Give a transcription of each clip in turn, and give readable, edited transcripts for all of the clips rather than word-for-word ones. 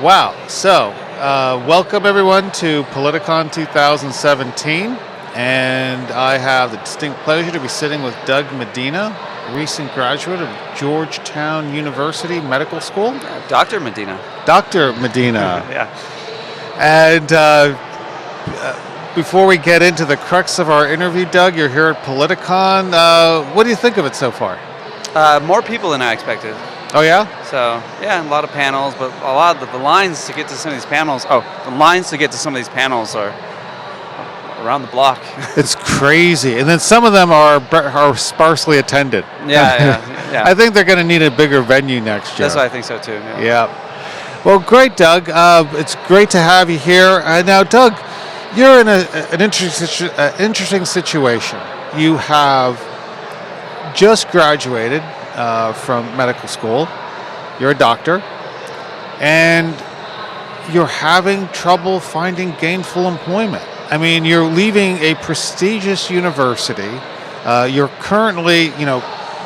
Wow. So, welcome everyone to Politicon 2017. And I have the distinct pleasure to be sitting with Doug Medina, a recent graduate of Georgetown University Medical School. Dr. Medina. Dr. Medina. Yeah. And before we get into the crux of our interview, Doug, you're here at Politicon. What do you think of it so far? More people than I expected. Oh, yeah? So, yeah, a lot of panels, but a lot of the lines to get to some of these panels, are around the block. It's crazy. And then some of them are sparsely attended. Yeah. I think they're going to need a bigger venue next year. That's what I think so, too. Yeah. Well, great, Doug. It's great to have you here. Now, Doug, you're in an interesting situation. You have just graduated from medical school. You're a doctor, and you're having trouble finding gainful employment. I mean, you're leaving a prestigious university. You're currently,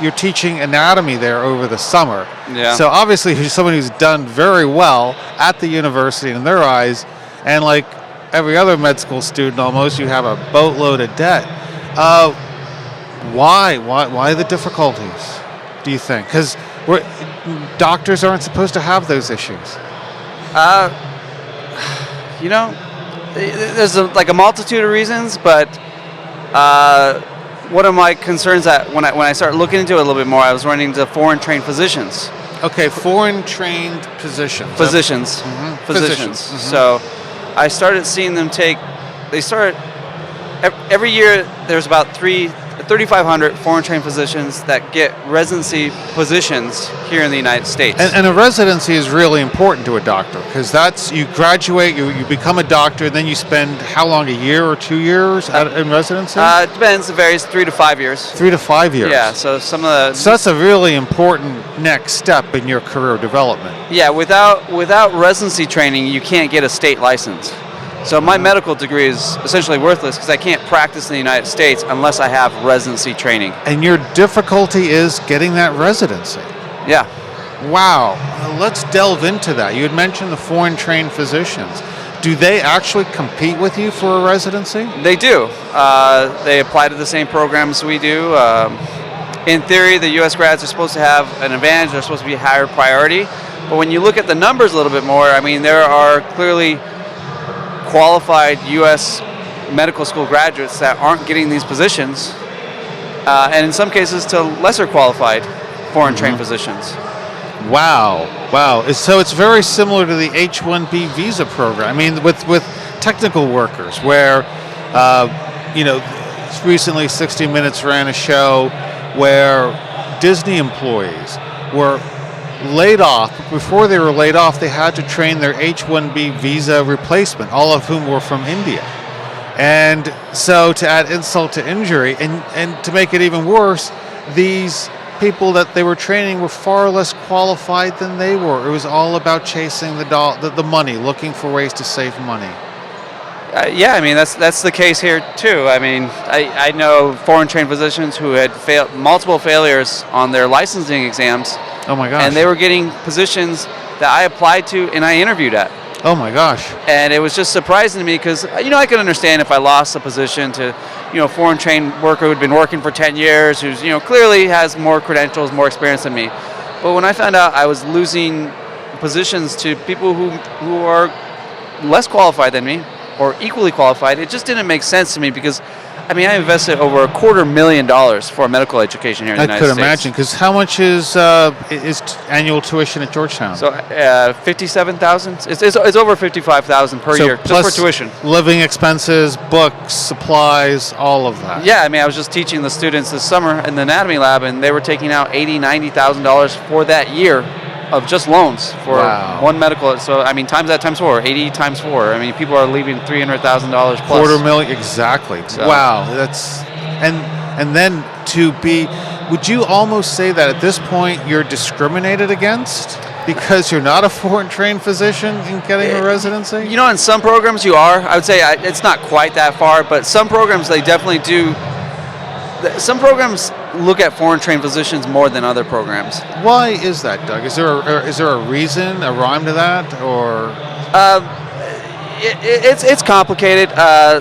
you're teaching anatomy there over the summer. Yeah. So obviously, you're someone who's done very well at the university in their eyes, and like every other med school student, almost, you have a boatload of debt. Why the difficulties, do you think? Because doctors aren't supposed to have those issues. There's a multitude of reasons, but one of my concerns that when I started looking into it a little bit more, I was running into foreign trained physicians. Okay, foreign trained physicians. Physicians. Mm-hmm. So I started seeing them every year there's about 3,500 foreign trained physicians that get residency positions here in the United States. And a residency is really important to a doctor, because you graduate, you become a doctor, and then you spend how long, a year or 2 years in residency? It depends. It varies, 3 to 5 years. 3 to 5 years. Yeah. So So that's a really important next step in your career development. Yeah. Without residency training, you can't get a state license. So my medical degree is essentially worthless because I can't practice in the United States unless I have residency training. And your difficulty is getting that residency. Yeah. Wow. Let's delve into that. You had mentioned the foreign trained physicians. Do they actually compete with you for a residency? They do. They apply to the same programs we do. In theory, the U.S. grads are supposed to have an advantage. They're supposed to be a higher priority. But when you look at the numbers a little bit more, I mean, there are clearly qualified U.S. medical school graduates that aren't getting these positions, and in some cases to lesser qualified foreign trained physicians. Wow. So it's very similar to the H-1B visa program. I mean, with technical workers, where recently 60 Minutes ran a show where Disney employees were laid off. Before they were laid off, they had to train their H-1B visa replacement, all of whom were from India. And so to add insult to injury, and to make it even worse, these people that they were training were far less qualified than they were. It was all about chasing the money, looking for ways to save money. Yeah, I mean, that's the case here too. I mean, I know foreign trained physicians who had failed multiple failures on their licensing exams. Oh my gosh. And they were getting positions that I applied to and I interviewed at. Oh my gosh. And it was just surprising to me because, I could understand if I lost a position to, a foreign trained worker who'd been working for 10 years, who's, clearly has more credentials, more experience than me. But when I found out I was losing positions to people who are less qualified than me or equally qualified, it just didn't make sense to me because, I invested over $250,000 for medical education here in the United States. I could imagine, because how much is annual tuition at Georgetown? So $57,000. It's over $55,000 per year just for tuition. Living expenses, books, supplies, all of that. Yeah, I was just teaching the students this summer in the anatomy lab, and they were taking out $80,000-$90,000 for that year of just loans for one medical. So times that times 4, 80 times 4. People are leaving $300,000 plus. $250,000 exactly. So. Wow, that's and then to be. Would you almost say that at this point you're discriminated against because you're not a foreign trained physician in getting a residency? In some programs you are. I would say it's not quite that far, but some programs they definitely do. Some programs look at foreign trained physicians more than other programs. Why is that, Doug? Is there a reason, a rhyme to that, or? It's complicated.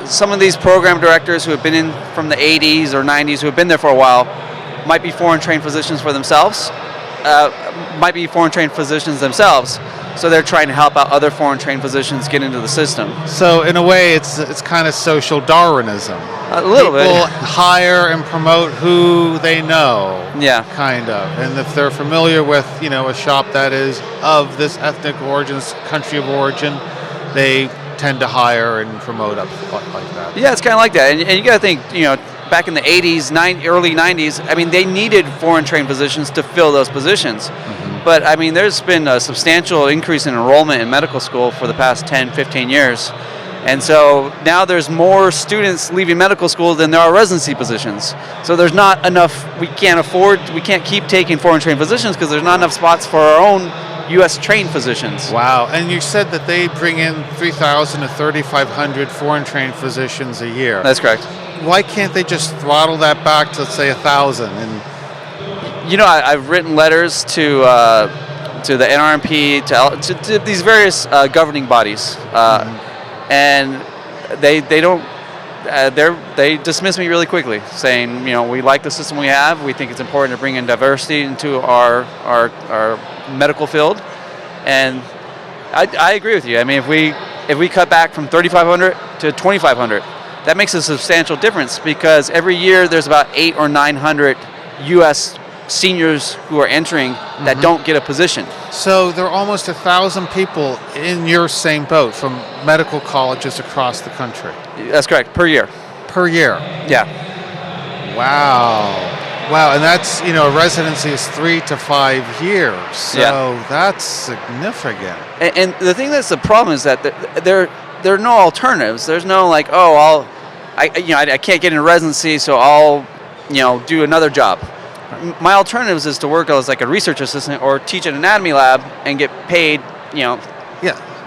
Some of these program directors who have been in from the 80s or 90s, who have been there for a while, might be foreign trained physicians for themselves. So they're trying to help out other foreign trained physicians get into the system. So in a way, it's kind of social Darwinism. A little bit. People hire and promote who they know. Yeah. Kind of. And if they're familiar with, a shop that is of this ethnic origin, country of origin, they tend to hire and promote up like that. Yeah, it's kind of like that. And you got to think, back in the 80s, early 90s, I mean, they needed foreign trained physicians to fill those positions. Mm-hmm. But, I mean, there's been a substantial increase in enrollment in medical school for the past 10, 15 years. And so now there's more students leaving medical school than there are residency positions. So there's not enough, we can't keep taking foreign trained physicians because there's not enough spots for our own U.S. trained physicians. Wow. And you said that they bring in 3,000 to 3,500 foreign trained physicians a year. That's correct. Why can't they just throttle that back to, let's say, 1,000? And I've written letters to the NRMP, to these various governing bodies, and they don't. They dismiss me really quickly, saying, we like the system we have. We think it's important to bring in diversity into our medical field, and I agree with you. I mean, if we cut back from 3,500 to 2,500, that makes a substantial difference because every year there's about 800 or 900 U.S. seniors who are entering that don't get a position. So there are almost 1,000 people in your same boat from medical colleges across the country. That's correct, per year. Per year? Yeah. Wow, and that's, a residency is 3 to 5 years, so that's significant. And the thing that's the problem is that there are no alternatives. There's no I can't get into residency, so I'll, do another job. My alternatives is to work as like a research assistant or teach an anatomy lab and get paid, Yeah.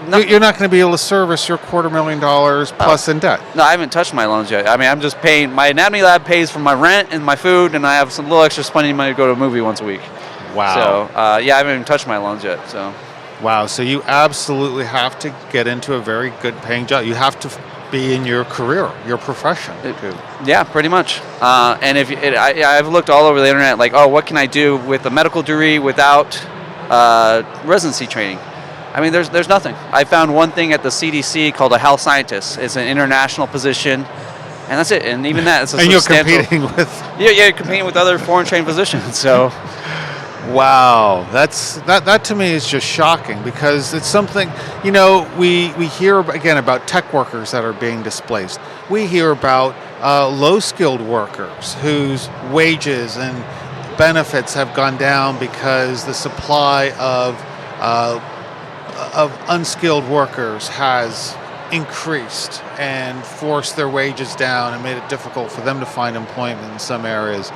You're not going to be able to service your $250,000 plus in debt. No, I haven't touched my loans yet. I mean, I'm just paying. My anatomy lab pays for my rent and my food, and I have some little extra spending money to go to a movie once a week. Wow. So, I haven't even touched my loans yet. So. Wow. So you absolutely have to get into a very good paying job. You have to be in your career, your profession. Yeah, pretty much. And I've looked all over the internet, what can I do with a medical degree without residency training? I mean, there's nothing. I found one thing at the CDC called a health scientist. It's an international position, and that's it. And even that, it's a and substantial. You're competing with. Yeah, you're competing with other foreign trained physicians. So. Wow, that to me is just shocking because it's something, we hear again about tech workers that are being displaced. We hear about low-skilled workers whose wages and benefits have gone down because the supply of unskilled workers has increased and forced their wages down and made it difficult for them to find employment in some areas.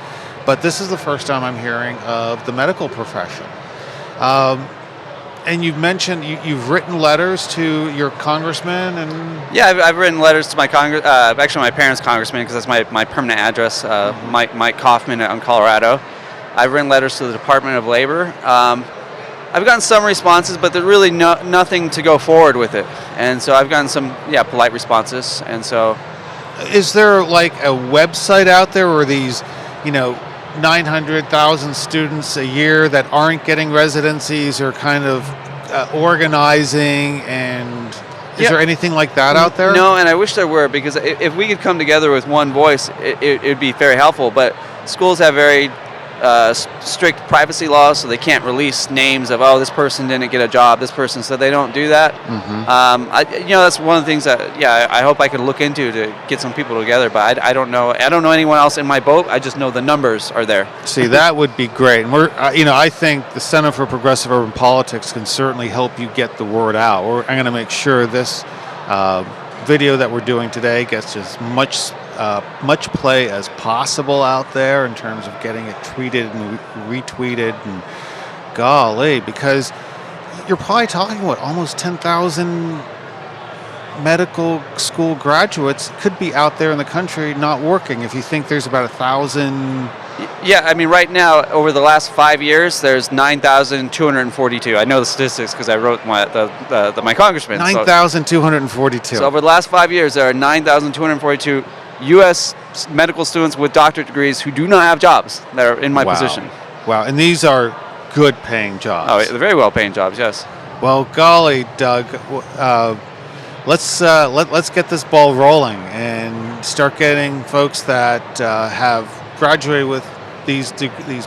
But this is the first time I'm hearing of the medical profession. And you've mentioned you've written letters to your congressman and. Yeah, I've written letters to my actually my parents' congressman because that's my permanent address, Mike Kaufman in Colorado. I've written letters to the Department of Labor. I've gotten some responses, but there's really nothing to go forward with it. And so I've gotten some polite responses. And so. Is there like a website out there where these 900,000 students a year that aren't getting residencies are kind of organizing, and is there anything like that out there? No, and I wish there were, because if we could come together with one voice, it would be very helpful. But schools have very strict privacy laws, so they can't release names of, this person didn't get a job, this person, so they don't do that. That's one of the things that I hope I could look into to get some people together, but I don't know anyone else in my boat. I just know the numbers are there. See, that would be great. And we're I think the Center for Progressive Urban Politics can certainly help you get the word out. I'm going to make sure this video that we're doing today gets as much play as possible out there in terms of getting it tweeted and retweeted, and golly, because you're probably talking almost 10,000 medical school graduates could be out there in the country not working. If you think there's about 1,000 Yeah, I mean, right now, over the last 5 years, there's 9,242. I know the statistics because I wrote my congressman. 9,242. So over the last 5 years, there are 9,242 U.S. medical students with doctorate degrees who do not have jobs that are in my position. Wow, and these are good paying jobs. Oh, they're very well paying jobs, yes. Well, golly, Doug, let's get this ball rolling and start getting folks that have graduated with these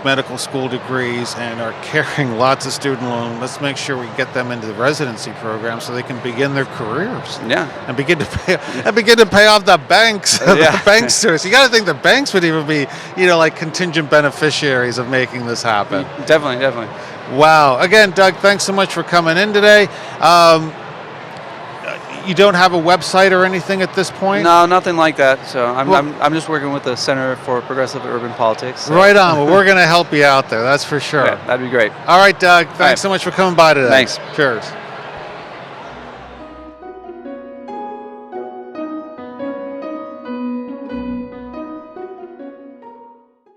medical school degrees and are carrying lots of student loan. Let's make sure we get them into the residency program so they can begin their careers. Yeah, and begin to pay off the banks. The banks to us. You got to think the banks would even be, like contingent beneficiaries of making this happen. Definitely. Wow. Again, Doug, thanks so much for coming in today. You don't have a website or anything at this point? No, nothing like that. So I'm just working with the Center for Progressive Urban Politics. So. Right on. Well, we're going to help you out there. That's for sure. Okay, that'd be great. All right, Doug. Thanks so much for coming by today. Thanks. Cheers.